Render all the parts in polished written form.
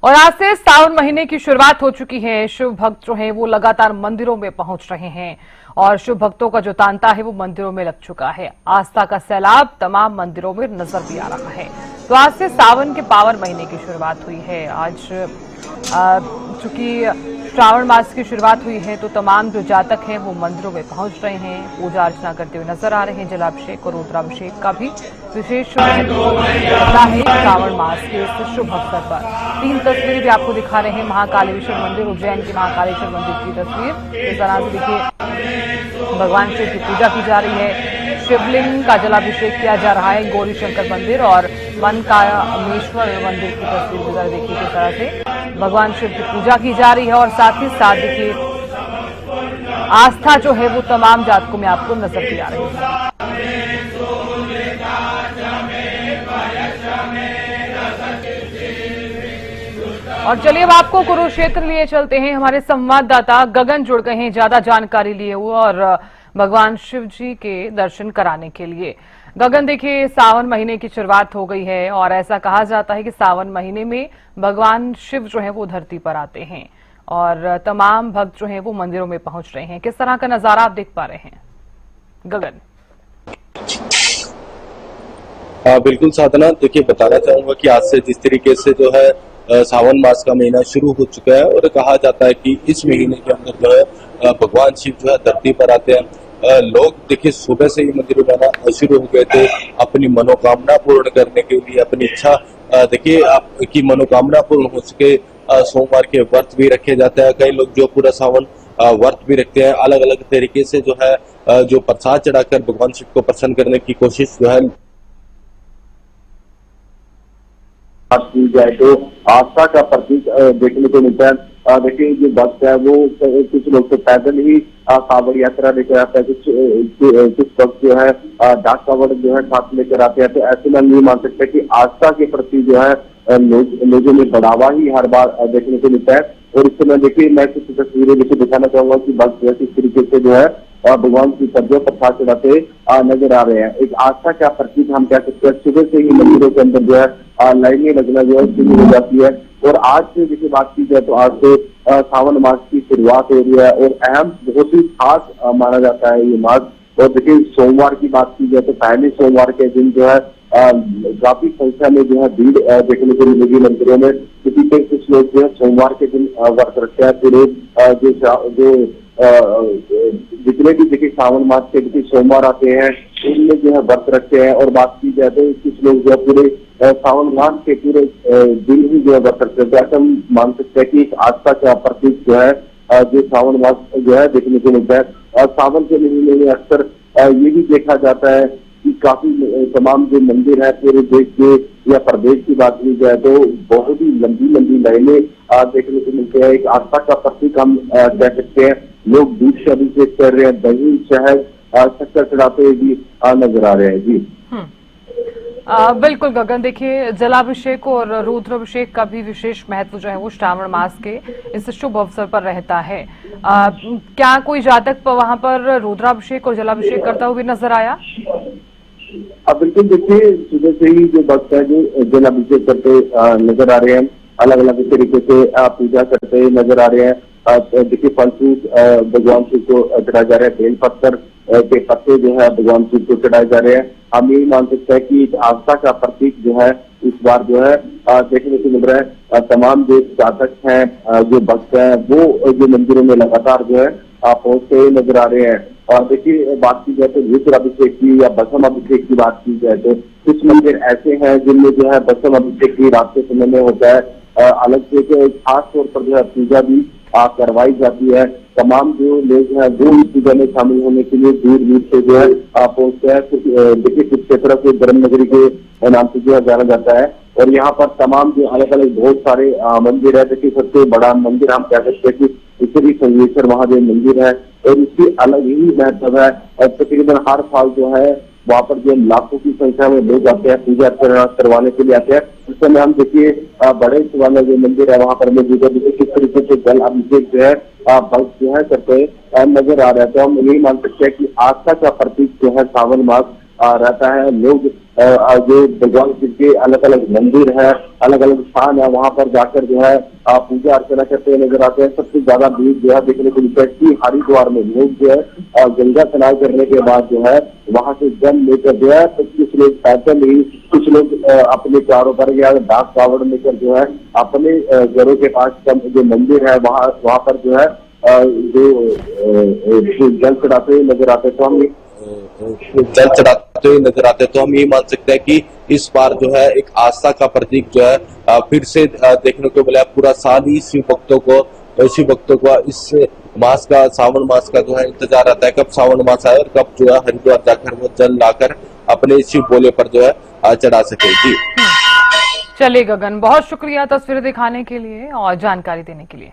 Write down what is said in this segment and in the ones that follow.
और आज से सावन महीने की शुरुआत हो चुकी है। शिव भक्त जो हैं वो लगातार मंदिरों में पहुंच रहे हैं और शिव भक्तों का जो तांता है वो मंदिरों में लग चुका है। आस्था का सैलाब तमाम मंदिरों में नजर भी आ रहा है। तो आज से सावन के पावन महीने की शुरुआत हुई है। आज चूंकि श्रावण मास की शुरुआत हुई है तो तमाम जो जातक हैं वो मंदिरों में पहुंच रहे हैं, पूजा अर्चना करते हुए नजर आ रहे हैं। जलाभिषेक और रुद्राभिषेक का भी विशेष होता है श्रावण मास के इस शुभ अवसर पर। 3 तस्वीरें भी आपको दिखा रहे हैं। महाकालेश्वर मंदिर, उज्जैन के महाकालेश्वर मंदिर की तस्वीर। इस तरह से देखिए भगवान शिव की पूजा की जा रही है, शिवलिंग का जलाभिषेक किया जा रहा है। गौरी शंकर मंदिर और मनकामेश्वर मंदिर की तस्वीर गुजर देखिए किस तरह से भगवान शिव की पूजा की जा रही है और साथ ही साथ देखिए आस्था जो है वो तमाम जातकों में आपको नजर भी आ रही है। और चलिए अब आपको कुरुक्षेत्र लिए चलते हैं। हमारे संवाददाता गगन जुड़ गए हैं ज्यादा जानकारी लिए हुए और भगवान शिव जी के दर्शन कराने के लिए। गगन देखिए सावन महीने की शुरुआत हो गई है और ऐसा कहा जाता है कि सावन महीने में भगवान शिव जो है वो धरती पर आते हैं और तमाम भक्त जो हैं वो मंदिरों में पहुंच रहे हैं। किस तरह का नजारा आप देख पा रहे हैं गगन? बिल्कुल साधना, देखिए बताना चाहूंगा कि आज से जिस तरीके से जो है सावन मास का महीना शुरू हो चुका है और कहा जाता है कि इस महीने के अंदर जो है भगवान शिव जो है धरती पर आते हैं। लोग देखिए सुबह से ही मंदिरों में आना शुरू हो गए थे अपनी मनोकामना पूर्ण करने के लिए। अपनी इच्छा देखिए आपकी मनोकामना पूर्ण हो सके, सोमवार के व्रत भी रखे जाते हैं। कई लोग जो पूरा सावन व्रत भी रखते हैं। अलग अलग तरीके से जो है जो प्रसाद चढ़ाकर भगवान शिव को प्रसन्न करने की कोशिश जो है की जाए तो आस्था का प्रतीक देखने को मिलता है। देखिए जो भक्त है वो कुछ लोग तो पैदल ही कांवड़ यात्रा लेकर आते हैं, कुछ भक्त जो है डाक कांवड़ जो है साथ लेकर आते हैं। तो ऐसे में नहीं मान सकते कि आस्था के प्रति जो है लोगों में बढ़ावा ही हर बार देखने को मिलता है। और इस समय देखिए मैं कुछ तस्वीरें देखिए दिखाना चाहूंगा कि भक्त जो किस तरीके से जो है भगवान की तरफ प्रसाद चढ़ाते नजर आ रहे हैं। एक आस्था का प्रतीक हम कह सकते हैं। सुबह से ही मंदिरों के अंदर जो है लाइनें लगना जो है शुरू हो जाती है। और आज से देखिए बात की जाए तो आज से सावन मास की शुरुआत हो रही है और अहम बहुत ही खास माना जाता है ये मास। और देखिए सोमवार की बात की जाए तो पहले सोमवार के दिन जो है काफी संख्या में जो है भीड़ देखने को मिलेगी मंदिरों में, क्योंकि कुछ लोग जो है सोमवार के दिन व्रत रखते हैं। पूरे जो जितने भी देखिए सावन मास के देखिए सोमवार आते हैं उनमें जो है व्रत रखते हैं। और बात की जाए तो कुछ लोग जो है पूरे सावन मास के पूरे दिन ही जो है व्रत रखते हैं। तो ऐसा हम मान सकते हैं कि एक आस्था का प्रतीक जो है जो सावन मास जो है देखने को मिलता है। और सावन के महीने में अक्सर ये भी देखा जाता है कि काफी तमाम जो मंदिर है पूरे देश के या प्रदेश की बात की जाए तो बहुत ही लंबी लंबी लाइनें देखने को मिलते हैं। एक आस्था का प्रतीक हम कह सकते हैं। लोग दूध से अभिषेक कर रहे हैं, दही शहद शक्कर चढ़ाते हुए भी नजर आ रहे हैं। जी बिल्कुल गगन, देखिए जलाभिषेक और रुद्राभिषेक का भी विशेष महत्व जो है वो श्रावण मास के इस शुभ अवसर पर रहता है। क्या कोई जातक वहां पर रुद्राभिषेक और जलाभिषेक करता हुआ भी नजर आया? बिल्कुल, देखिए सुबह से ही जो भक्त है जो जलाभिषेक करते नजर आ रहे हैं, अलग अलग तरीके से पूजा करते नजर आ रहे हैं। देखिए फल फ्रूट भगवान शिव को चढ़ाए जा रहे हैं, बेल पत्थर के पत्ते जो है भगवान शिव को चढ़ाए जा रहे हैं। हम यही मान सकते हैं कि आस्था का प्रतीक जो है इस बार जो है देखने को मिल रहा है। तमाम जो जातक हैं जो भक्त हैं वो जो मंदिरों में लगातार जो है पहुंचते हुए नजर आ रहे हैं। और देखिए बात की जाए तो रुद्राभिषेक की या भस्म अभिषेक की बात की जाए तो कुछ मंदिर ऐसे हैं जिनमें जो है भस्म अभिषेक की रात के समय में होता है। अलग से खास तौर पर जो है पूजा भी करवाई जाती है। तमाम जो लोग हैं वो इस पूजा में शामिल होने के लिए दूर दूर से जो है पहुंचते हैं। देखिए कुछ क्षेत्रों को धर्म नगरी के नाम से जो है जाना जाता है। और यहाँ पर तमाम जो अलग अलग बहुत सारे मंदिर है। देखिए सबसे बड़ा मंदिर हम कह सकते हैं कि श्री संगमेश्वर महादेव मंदिर है और इसकी अलग ही महत्व है। तकरीबन हर साल जो है वहाँ पर जो लाखों की संख्या में लोग आते हैं पूजा करवाने के लिए आते हैं। उस समय हम देखिए बड़े वाला जो मंदिर है वहाँ पर मौजूद है। किस तरीके से जल अभिषेक जो है भक्त जो है करते नजर आ रहा है। तो हम यही मान सकते हैं कि आस्था का प्रतीक जो है सावन मास रहता है। लोग जो भगवान शिव के अलग अलग मंदिर है, अलग अलग स्थान है, वहां पर जाकर जो है पूजा अर्चना करते हुए नजर आते हैं। सबसे ज्यादा भीड़ जो है देखने को मिलता है कि हरिद्वार में लोग जो है गंगा स्नान करने के बाद जो है वहां से जल लेकर जो है तो कुछ लोग पैदल ही, कुछ लोग अपने कारों पर या डाक कावड़ लेकर जो है अपने घरों के पास जो मंदिर है वहां पर जो है जो जल चढ़ाते हुए नजर आते हैं। तो हम जल चढ़ाते हुए नजर आते हैं, तो हम ये मान सकते हैं कि इस बार जो है एक आस्था का प्रतीक जो है फिर से देखने को मिला। पूरा साल ही शिव भक्तों को इस मास का, सावन मास का जो है इंतजार रहता है, कब सावन मास आए और कब जो है हरिद्वार जाकर वो जल लाकर अपने शिव भोले पर जो है चढ़ा सके। जी चलिए गगन, बहुत शुक्रिया तस्वीरें दिखाने के लिए और जानकारी देने के लिए।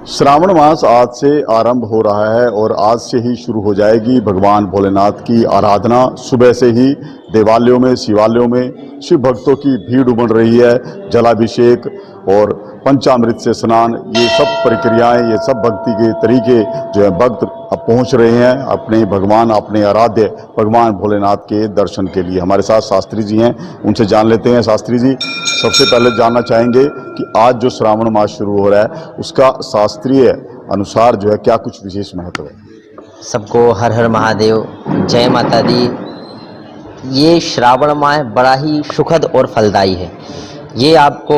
श्रावण मास आज से आरंभ हो रहा है और आज से ही शुरू हो जाएगी भगवान भोलेनाथ की आराधना। सुबह से ही देवालयों में, शिवालयों में शिव भक्तों की भीड़ उमड़ रही है। जलाभिषेक और पंचामृत से स्नान, ये सब प्रक्रियाएं, ये सब भक्ति के तरीके जो है भक्त अब पहुंच रहे हैं अपने भगवान, अपने आराध्य भगवान भोलेनाथ के दर्शन के लिए। हमारे साथ शास्त्री जी हैं, उनसे जान लेते हैं। शास्त्री जी, सबसे पहले जानना चाहेंगे कि आज जो श्रावण मास शुरू हो रहा है उसका शास्त्रीय अनुसार जो है क्या कुछ विशेष महत्व है? सबको हर हर महादेव, जय माता दी। ये श्रावण माह बड़ा ही सुखद और फलदायी है। ये आपको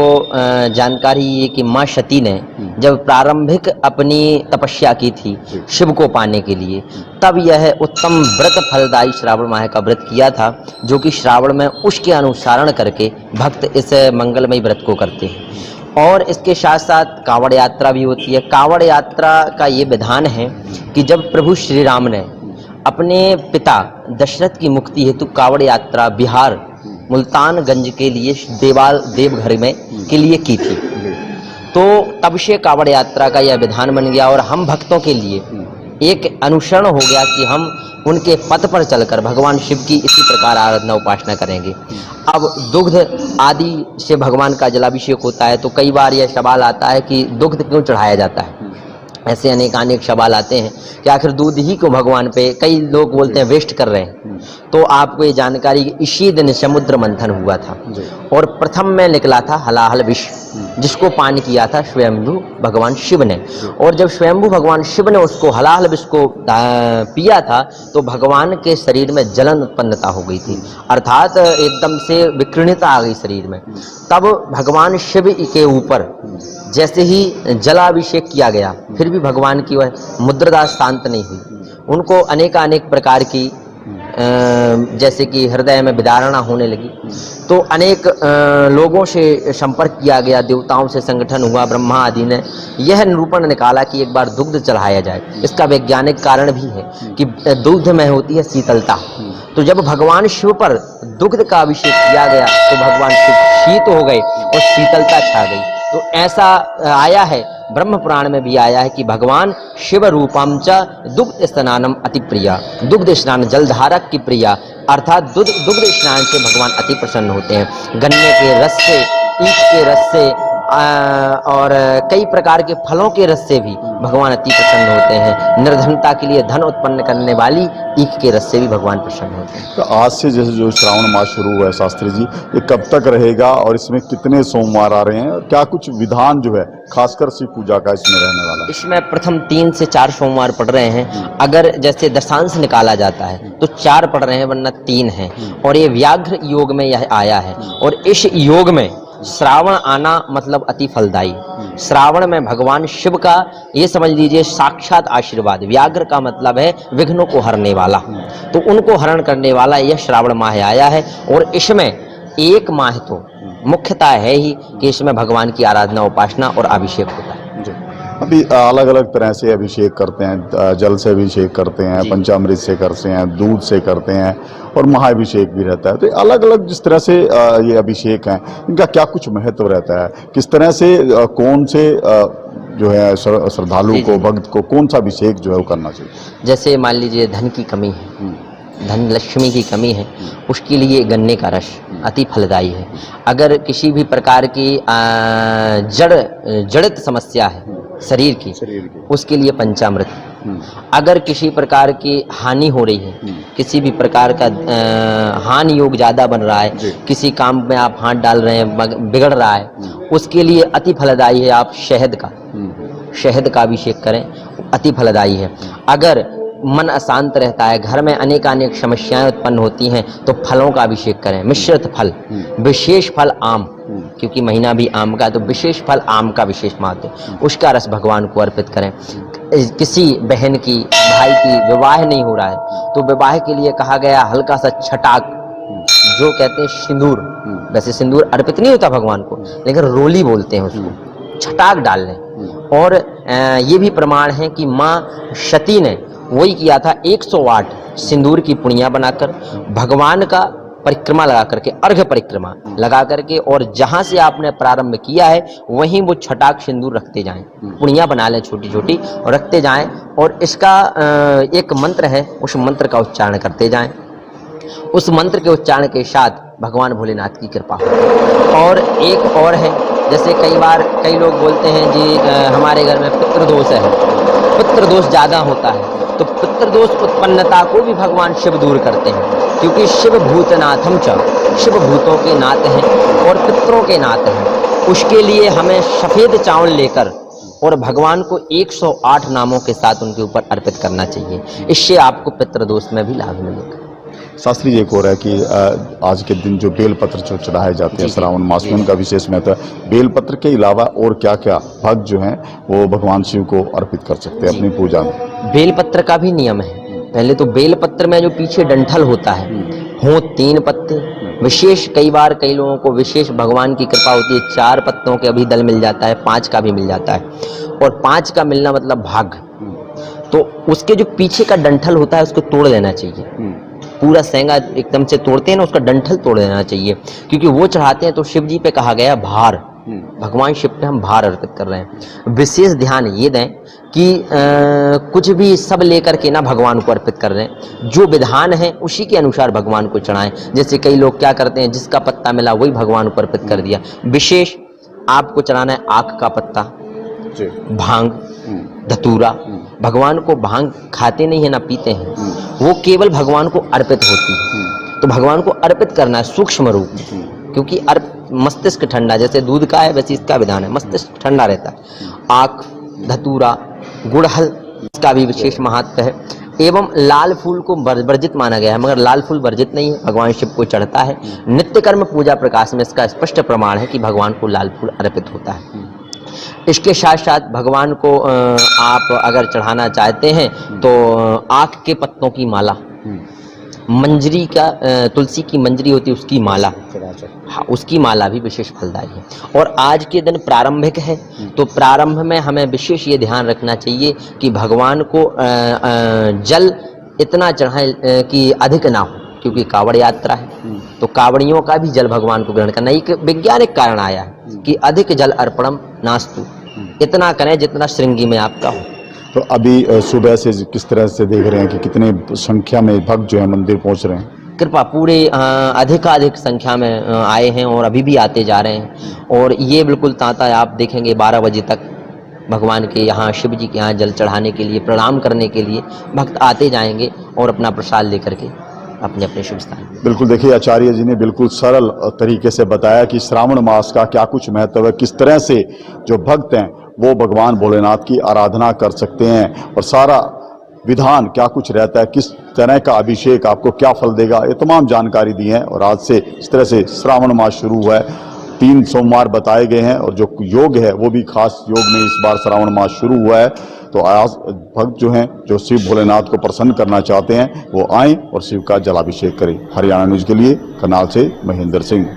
जानकारी है कि माँ सती ने जब प्रारंभिक अपनी तपस्या की थी शिव को पाने के लिए, तब यह उत्तम व्रत फलदायी श्रावण माह का व्रत किया था, जो कि श्रावण में उसके अनुसरण करके भक्त इस मंगलमय व्रत को करते हैं। और इसके साथ साथ कांवड़ यात्रा भी होती है। कांवड़ यात्रा का ये विधान है कि जब प्रभु श्री राम ने अपने पिता दशरथ की मुक्ति हेतु कांवड़ यात्रा बिहार मुल्तानगंज के लिए देवघर में के लिए की थी, तो तब से कांवड़ यात्रा का यह विधान बन गया और हम भक्तों के लिए एक अनुसरण हो गया कि हम उनके पथ पर चलकर भगवान शिव की इसी प्रकार आराधना उपासना करेंगे। अब दुग्ध आदि से भगवान का जलाभिषेक होता है, तो कई बार यह सवाल आता है कि दुग्ध क्यों चढ़ाया जाता है। ऐसे अनेक सवाल आते हैं कि आखिर दूध ही क्यों भगवान पे, कई लोग बोलते हैं वेस्ट कर रहे हैं। तो आपको ये जानकारी कि इसी दिन समुद्र मंथन हुआ था और प्रथम में निकला था हलाहल विष, जिसको पान किया था स्वयंभू भगवान शिव ने। और जब स्वयंभू भगवान शिव ने उसको हलाहल विष को पिया था, तो भगवान के शरीर में जलन उत्पन्नता हो गई थी, अर्थात एकदम से विकीर्णता आ गई शरीर में। तब भगवान शिव के ऊपर जैसे ही जलाभिषेक किया गया, फिर भी भगवान की वह मुद्रा शांत नहीं हुई। उनको अनेक प्रकार की जैसे कि हृदय में विदारणा होने लगी, तो अनेक लोगों से संपर्क किया गया, देवताओं से संगठन हुआ, ब्रह्मा आदि ने यह निरूपण निकाला कि एक बार दुग्ध चढ़ाया जाए। इसका वैज्ञानिक कारण भी है कि दुग्ध में होती है शीतलता। तो जब भगवान शिव पर दुग्ध का अभिषेक किया गया, तो भगवान शिव शीत हो गए और शीतलता छा गई। तो ऐसा आया है, ब्रह्म पुराण में भी आया है कि भगवान शिव रूपम च दुग्ध स्नानम अति प्रिया, दुग्ध स्नान जलधारक की प्रिया, अर्थात दुग्ध स्नान से भगवान अति प्रसन्न होते हैं। गन्ने के रस से, ईख के रस से और कई प्रकार के फलों के रस से भी भगवान अति प्रसन्न होते हैं। निर्धनता के लिए धन उत्पन्न करने वाली ईख के रस से भी भगवान प्रसन्न होते हैं। तो आज से जैसे जो श्रावण मास शुरू हुआ है शास्त्री जी, ये कब तक रहेगा और इसमें कितने सोमवार आ रहे हैं? क्या कुछ विधान जो है खासकर शिव पूजा का इसमें रहने वाला है? इसमें प्रथम 3 से 4 सोमवार पड़ रहे हैं। अगर जैसे दशांश निकाला जाता है तो 4 पड़ रहे हैं, वरना 3 हैं। और ये व्याघ्र योग में यह आया है। और इस योग में श्रावण आना मतलब अति फलदायी। श्रावण में भगवान शिव का ये समझ लीजिए साक्षात आशीर्वाद। व्याघ्र का मतलब है विघ्नों को हरने वाला, तो उनको हरण करने वाला यह श्रावण माह आया है। और इसमें एक माह तो मुख्यता है ही कि इसमें भगवान की आराधना, उपासना और अभिषेक होता है। अभी अलग अलग तरह से अभिषेक करते हैं, जल से अभिषेक करते हैं, पंचामृत से करते हैं, दूध से करते हैं और महाअभिषेक भी रहता है। तो अलग अलग जिस तरह से ये अभिषेक हैं, इनका क्या कुछ महत्व रहता है? किस तरह से कौन से जो है श्रद्धालु को, भक्त को कौन सा अभिषेक जो है वो करना चाहिए? जैसे मान लीजिए धन की कमी है, धन लक्ष्मी की कमी है, उसके लिए गन्ने का रस अति फलदायी है। अगर किसी भी प्रकार की जड़ित समस्या है, शरीर की, उसके लिए पंचामृत। अगर किसी प्रकार की हानि हो रही है, किसी भी प्रकार का हानि योग ज्यादा बन रहा है, किसी काम में आप हाथ डाल रहे हैं बिगड़ रहा है, उसके लिए अति फलदायी है आप शहद का अभिषेक करें, अति फलदायी है। अगर मन अशांत रहता है, घर में अनेकानेक समस्याएं उत्पन्न होती हैं, तो फलों का अभिषेक करें, मिश्रित फल, विशेष फल आम, क्योंकि महीना भी आम का, तो विशेष फल आम का विशेष महत्व, उसका रस भगवान को अर्पित करें। किसी बहन की, भाई की विवाह नहीं हो रहा है, तो विवाह के लिए कहा गया हल्का सा छटाक, जो कहते हैं सिंदूर, वैसे सिंदूर अर्पित नहीं होता भगवान को, लेकिन रोली बोलते हैं उसको, छटाक डाल लें। और ये भी प्रमाण है कि माँ सती ने वही किया था, 108 सिंदूर की पुड़िया बनाकर भगवान का परिक्रमा लगा करके, अर्घ परिक्रमा लगा करके, और जहां से आपने प्रारंभ किया है वहीं वो छटाक सिंदूर रखते जाएं, पुड़िया बना लें छोटी छोटी और रखते जाएं, और इसका एक मंत्र है, उस मंत्र का उच्चारण करते जाएं। उस मंत्र के उच्चारण के साथ भगवान भोलेनाथ की कृपा हो। और एक और है, जैसे कई लोग बोलते हैं जी हमारे घर में पितृदोष है, पितृदोष ज़्यादा होता है, तो पितृदोष उत्पन्नता को भी भगवान शिव दूर करते हैं, क्योंकि शिव भूतनाथम च, शिव भूतों के नाथ हैं और पितरों के नाथ हैं। उसके लिए हमें सफ़ेद चावल लेकर और भगवान को 108 नामों के साथ उनके ऊपर अर्पित करना चाहिए, इससे आपको पितृदोष में भी लाभ मिलेगा। शास्त्री जी को रहा है कि आज के दिन जो बेलपत्र जो चढ़ाए जाते हैं श्रावण मास में, उनका विशेष महत्व है। बेलपत्र के अलावा और क्या क्या भक्त जो हैं वो भगवान शिव को अर्पित कर सकते हैं अपनी पूजा में? बेलपत्र का भी नियम है। पहले तो बेलपत्र में जो पीछे डंठल होता है, हो 3 पत्ते, विशेष कई बार कई लोगों को विशेष भगवान की कृपा होती है, 4 पत्तों के अभी दल मिल जाता है, 5 का भी मिल जाता है, और 5 का मिलना मतलब भाग्य। तो उसके जो पीछे का डंठल होता है उसको तोड़ लेना चाहिए, पूरा सेंगा एकदम से तोड़ते हैं ना, उसका डंठल तोड़ देना चाहिए, क्योंकि वो चढ़ाते हैं तो शिव जी पे कहा गया भार, भगवान शिव पे हम भार अर्पित कर रहे हैं। विशेष ध्यान ये दें कि कुछ भी सब लेकर के ना भगवान को अर्पित कर रहे हैं, जो विधान है उसी के अनुसार भगवान को चढ़ाएं। जैसे कई लोग क्या करते हैं, जिसका पत्ता मिला वही भगवान को अर्पित कर दिया। विशेष आपको चढ़ाना है आक का पत्ता, भांग, धतूरा। भगवान को भांग खाते नहीं है ना पीते हैं, वो केवल भगवान को अर्पित होती है। तो भगवान को अर्पित करना है सूक्ष्म रूप, क्योंकि मस्तिष्क ठंडा, जैसे दूध का है वैसे इसका विधान है, मस्तिष्क ठंडा रहता है। आक, धतूरा, गुड़हल, इसका भी विशेष महत्व है। एवं लाल फूल को वर्जित माना गया है, मगर लाल फूल वर्जित नहीं है, भगवान शिव को चढ़ता है। नित्य कर्म पूजा प्रकाश में इसका स्पष्ट प्रमाण है कि भगवान को लाल फूल अर्पित होता है। इसके साथ साथ भगवान को आप अगर चढ़ाना चाहते हैं तो आक के पत्तों की माला, मंजरी का तुलसी की मंजरी होती है उसकी माला, हाँ उसकी माला भी विशेष फलदायी है। और आज के दिन प्रारंभिक है, तो प्रारंभ में हमें विशेष ये ध्यान रखना चाहिए कि भगवान को जल इतना चढ़ाएं कि अधिक ना हो, क्योंकि कावड़ यात्रा है, तो कावड़ियों का भी जल भगवान को ग्रहण करना। एक वैज्ञानिक कारण आया है कि अधिक जल अर्पणम नास्तु, इतना करें जितना श्रृंगी में आपका हो। तो अभी सुबह से किस तरह से देख रहे हैं कि कितने संख्या में भक्त जो है मंदिर पहुंच रहे हैं? कृपा पूरे अधिकाधिक संख्या में आए हैं और अभी भी आते जा रहे हैं। और ये बिल्कुल तांता आप देखेंगे 12 बजे तक भगवान के यहाँ, शिव जी के यहाँ जल चढ़ाने के लिए, प्रणाम करने के लिए भक्त आते जाएंगे और अपना प्रसाद लेकर के अपने अपने शुभ स्थान। बिल्कुल, देखिए आचार्य जी ने बिल्कुल सरल तरीके से बताया कि श्रावण मास का क्या कुछ महत्व है, किस तरह से जो भक्त हैं वो भगवान भोलेनाथ की आराधना कर सकते हैं, और सारा विधान क्या कुछ रहता है, किस तरह का अभिषेक आपको क्या फल देगा, ये तमाम जानकारी दी है। और आज से इस तरह से श्रावण मास शुरू हुआ है, 3 सोमवार बताए गए हैं, और जो योग है वो भी खास योग में इस बार श्रावण मास शुरू हुआ है। तो आज भक्त जो हैं, जो शिव भोलेनाथ को प्रसन्न करना चाहते हैं, वो आएं और शिव का जलाभिषेक करें। हरियाणा न्यूज के लिए करनाल से महेंद्र सिंह।